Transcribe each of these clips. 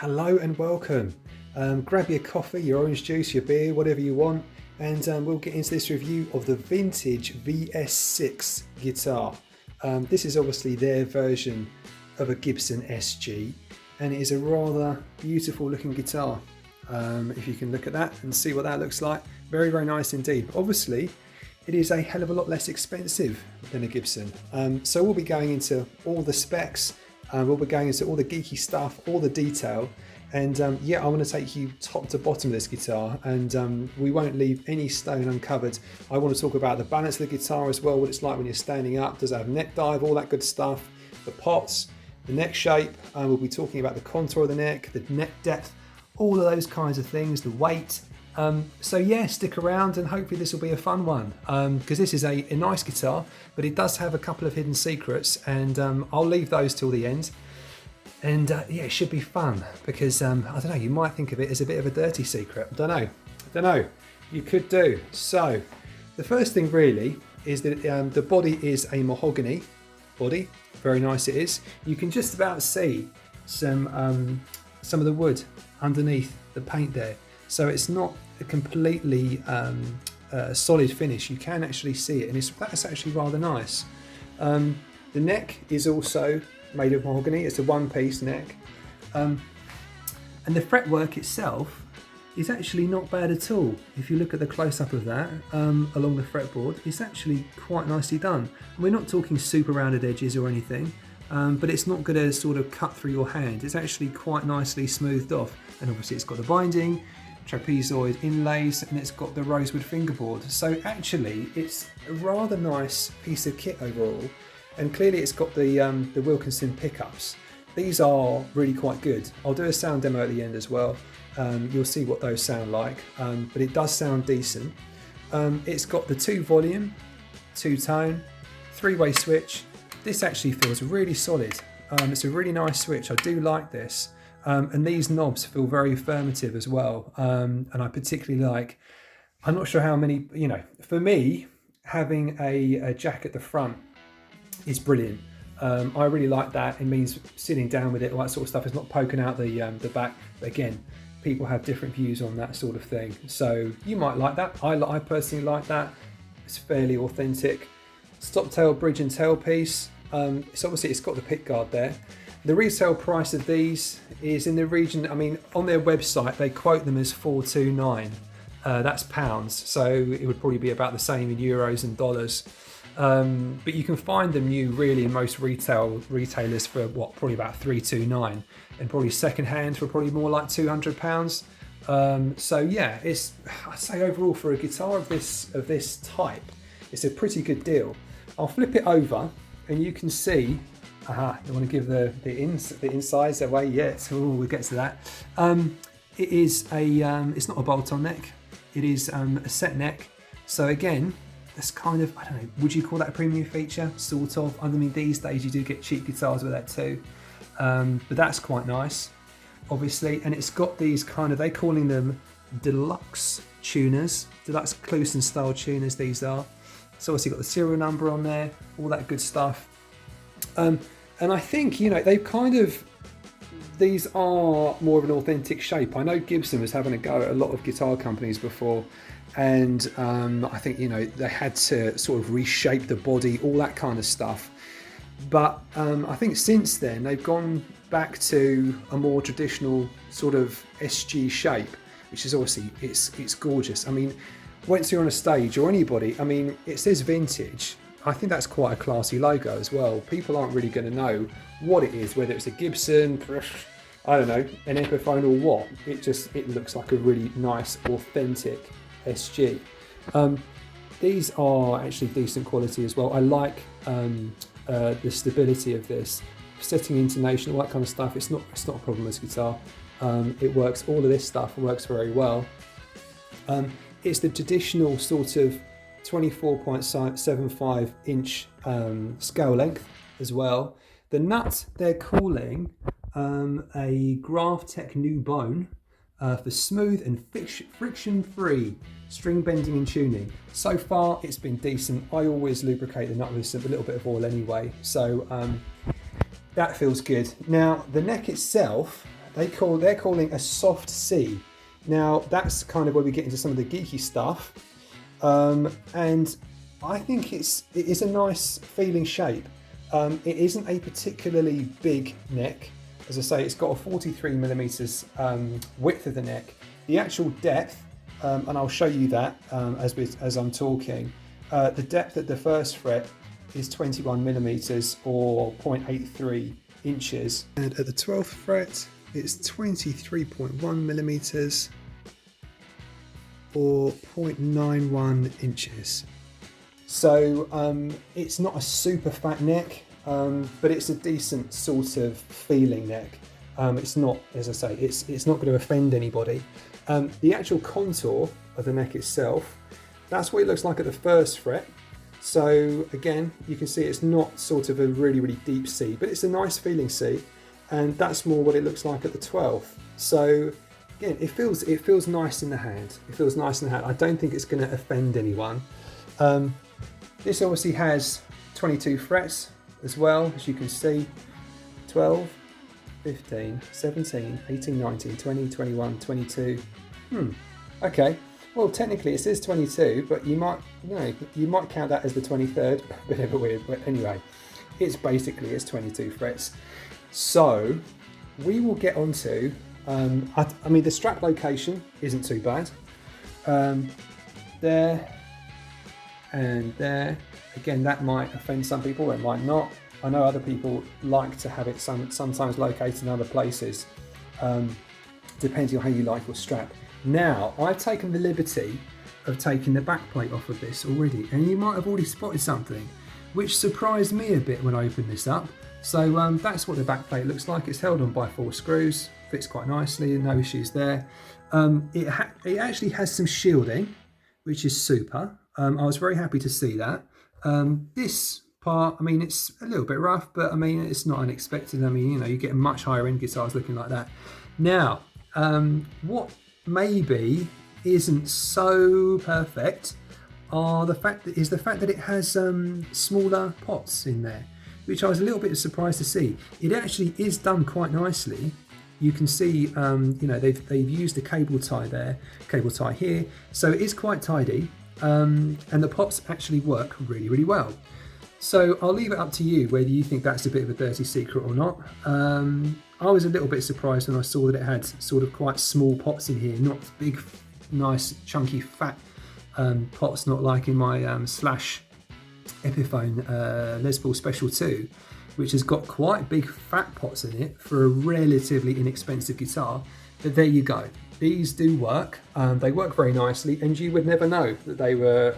Hello and welcome. Grab your coffee, your orange juice, your beer, whatever you want, and we'll get into this review of the Vintage VS6 guitar. This is obviously their version of a Gibson SG, and it is a rather beautiful looking guitar. If you can look at that and see what that looks like, very, very nice indeed. But obviously, it is a hell of a lot less expensive than a Gibson. So we'll be going into all the specs. We'll be going into all the geeky stuff, all the detail, and yeah, I want to take you top to bottom of this guitar, and we won't leave any stone uncovered. I want to talk about the balance of the guitar as well, what it's like when you're standing up, does it have neck dive, all that good stuff, the pots, the neck shape, we'll be talking about the contour of the neck depth, all of those kinds of things, the weight. So yeah, stick around and hopefully this will be a fun one, because this is a nice guitar, but it does have a couple of hidden secrets, and I'll leave those till the end. And yeah, it should be fun because I don't know, you might think of it as a bit of a dirty secret. I don't know, you could do. So the first thing really is that the body is a mahogany body, very nice it is. You can just about see some of the wood underneath the paint there. So it's not a completely solid finish. You can actually see it, and that's actually rather nice. The neck is also made of mahogany. It's a one-piece neck. And the fretwork itself is actually not bad at all. If you look at the close-up of that along the fretboard, it's actually quite nicely done. And we're not talking super rounded edges or anything, but it's not going to sort of cut through your hand. It's actually quite nicely smoothed off. And obviously it's got the binding, trapezoid inlays, and it's got the rosewood fingerboard. So actually it's a rather nice piece of kit overall, and clearly it's got the Wilkinson Pickups. These are really quite good. I'll do a sound demo at the end as well. You'll see what those sound like, but it does sound decent. It's got the 2-volume, 2-tone, 3-way switch. This actually feels really solid. It's a really nice switch. I do like this. And these knobs feel very affirmative as well. And I particularly like, I'm not sure how many, for me, having a jack at the front is brilliant. I really like that. It means sitting down with it, all that sort of stuff. It's not poking out the back. But again, people have different views on that sort of thing. So you might like that. I personally like that. It's fairly authentic. Stop tail bridge and tailpiece. So obviously it's got the pick guard there. The retail price of these is in the region, I mean, on their website, they quote them as $429. That's pounds, so it would probably be about the same in euros and dollars. But you can find them new really in most retailers for what, probably about $329, and probably secondhand for probably more like £200. So yeah, I'd say overall for a guitar of this type, it's a pretty good deal. I'll flip it over and you can see. You want to give the insides away yet? Oh, we'll get to that. It is it's not a bolt-on neck. It is a set neck. So again, that's kind of, I don't know, would you call that a premium feature? Sort of. I mean, these days you do get cheap guitars with that too. But that's quite nice, obviously. And it's got these kind of, they're calling them deluxe tuners, deluxe Cluson style tuners. These are. So obviously got the serial number on there, all that good stuff. And I think, these are more of an authentic shape. I know Gibson was having a go at a lot of guitar companies before, and I think, they had to sort of reshape the body, all that kind of stuff. But I think since then, they've gone back to a more traditional sort of SG shape, which is obviously, it's gorgeous. I mean, once you're on a stage or anybody, I mean, it says vintage. I think that's quite a classy logo as well. People aren't really going to know what it is, whether it's a Gibson, I don't know, an Epiphone or what. It looks like a really nice, authentic SG. These are actually decent quality as well. I like the stability of this. Setting intonation, all that kind of stuff, it's not a problem with this guitar. It works, all of this stuff works very well. It's the traditional sort of 24.75 inch scale length as well. The nut they're calling a Graphtec new bone for smooth and friction-free string bending and tuning. So far it's been decent. I always lubricate the nut with a little bit of oil anyway, so that feels good. Now the neck itself, they're calling a soft C. Now that's kind of where we get into some of the geeky stuff, and I think it is a nice feeling shape. It isn't a particularly big neck. As I say, it's got a 43 millimeters width of the neck. The actual depth, and I'll show you that as I'm talking. The depth at the first fret is 21 millimeters or 0.83 inches, and at the 12th fret it's 23.1 millimeters or 0.91 inches. So it's not a super fat neck, but it's a decent sort of feeling neck. It's not, as I say, it's not going to offend anybody. The actual contour of the neck itself, that's what it looks like at the first fret. So again, you can see it's not sort of a really, really deep C, but it's a nice feeling C, and that's more what it looks like at the 12th. So again, it feels nice in the hand. It feels nice in the hand. I don't think it's going to offend anyone. This obviously has 22 frets as well, as you can see. 12, 15, 17, 18, 19, 20, 21, 22. Okay. Well, technically it says 22, but you might count that as the 23rd. Bit of a weird, but anyway, it's 22 frets. So we will get on to, I mean, the strap location isn't too bad. There and there. Again, that might offend some people, it might not. I know other people like to have it sometimes located in other places, depending on how you like your strap. Now, I've taken the liberty of taking the back plate off of this already, and you might have already spotted something which surprised me a bit when I opened this up. So that's what the back plate looks like. It's held on by 4 screws, fits quite nicely, no issues there. It actually has some shielding, which is super. I was very happy to see that. This part, I mean, it's a little bit rough, but I mean, it's not unexpected. I mean, you know, you get much higher end guitars looking like that. Now, what maybe isn't so perfect is the fact that it has smaller pots in there, which I was a little bit surprised to see. It actually is done quite nicely. You can see, you know, they've used a cable tie here, so it is quite tidy, and the pots actually work really, really well. So I'll leave it up to you whether you think that's a bit of a dirty secret or not. I was a little bit surprised when I saw that it had sort of quite small pots in here, not big, nice, chunky, fat pots, not like in my Slash Epiphone Les Paul Special 2, which has got quite big fat pots in it for a relatively inexpensive guitar. But there you go. These do work. They work very nicely, and you would never know that they were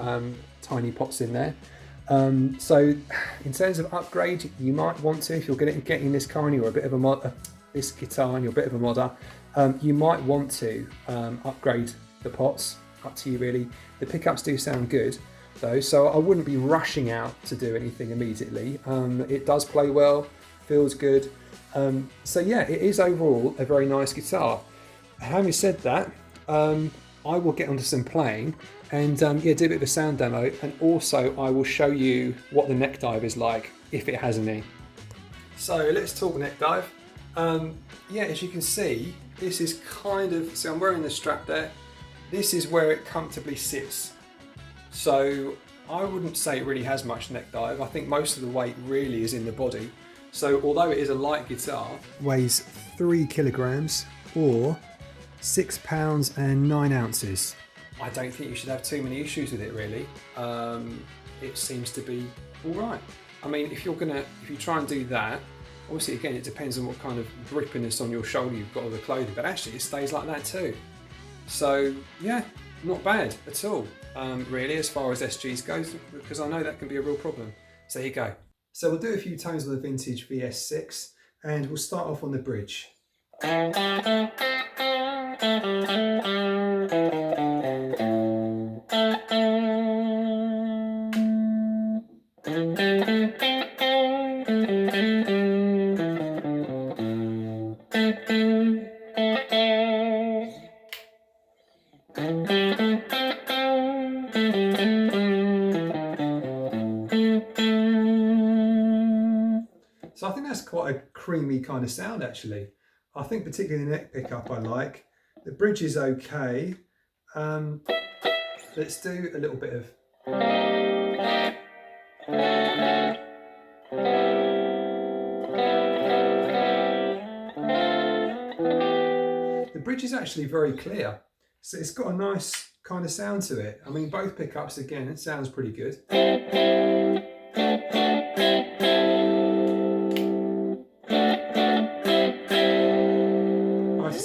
tiny pots in there. So in terms of upgrade, you might want to, if you're getting this car and you're a bit of a mod, this guitar and you're a bit of a modder, you might want to upgrade the pots. Up to you really. The pickups do sound good though, so I wouldn't be rushing out to do anything immediately. It does play well, feels good. So yeah, it is overall a very nice guitar. Having said that, I will get onto some playing and yeah, do a bit of a sound demo, and also I will show you what the neck dive is like, if it has any. So let's talk neck dive. Yeah, as you can see, this is kind of, so I'm wearing the strap there. This is where it comfortably sits. So I wouldn't say it really has much neck dive. I think most of the weight really is in the body. So although it is a light guitar, weighs 3 kilograms or 6 pounds and 9 ounces. I don't think you should have too many issues with it really. It seems to be all right. I mean, if you try and do that, obviously again, it depends on what kind of grippiness on your shoulder you've got on the clothing, but actually it stays like that too. So yeah, not bad at all, really, as far as SGs goes, because I know that can be a real problem. So here you go. So we'll do a few tones of the vintage VS6, and we'll start off on the bridge. So I think that's quite a creamy kind of sound actually. I think particularly the neck pickup I like. The bridge is okay. Let's do a little bit of... The bridge is actually very clear, so it's got a nice kind of sound to it. I mean, both pickups, again, it sounds pretty good.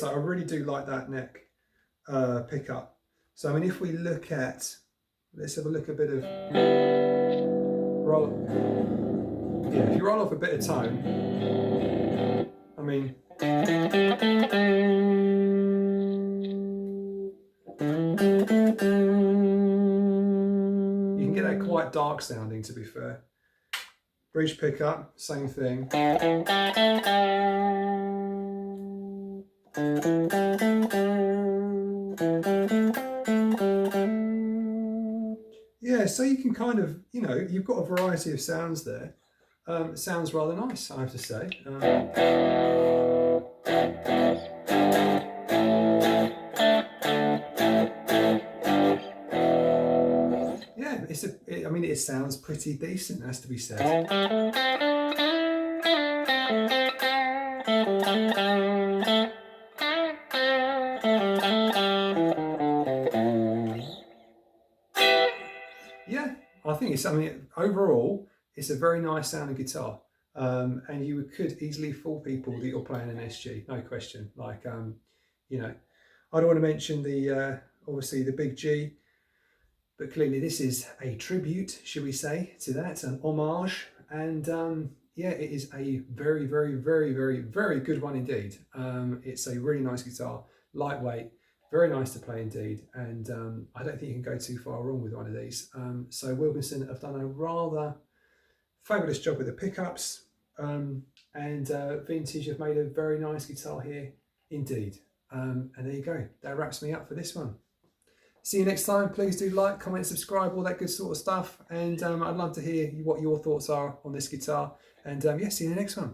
I really do like that neck pickup. So I mean, if we look at, let's have a look a bit of roll. Yeah, if you roll off a bit of tone, I mean, you can get that quite dark sounding, to be fair. Bridge pickup, same thing. Yeah, so you can kind of, you know, you've got a variety of sounds there. It sounds rather nice, I have to say. Yeah, I mean, it sounds pretty decent, has to be said. Yeah, I think it's, I mean, overall, it's a very nice sounding guitar. And you could easily fool people that you're playing an SG, no question. Like, you know, I don't want to mention the, obviously the big G, but clearly this is a tribute, should we say, to that, an homage. And yeah, it is a very, very, very, very, very good one indeed. It's a really nice guitar, lightweight, very nice to play indeed. And I don't think you can go too far wrong with one of these. So Wilkinson have done a rather fabulous job with the pickups. And Vintage have made a very nice guitar here indeed. And there you go, that wraps me up for this one. See you next time. Please do like, comment, subscribe, all that good sort of stuff. And I'd love to hear what your thoughts are on this guitar. And yeah, see you in the next one.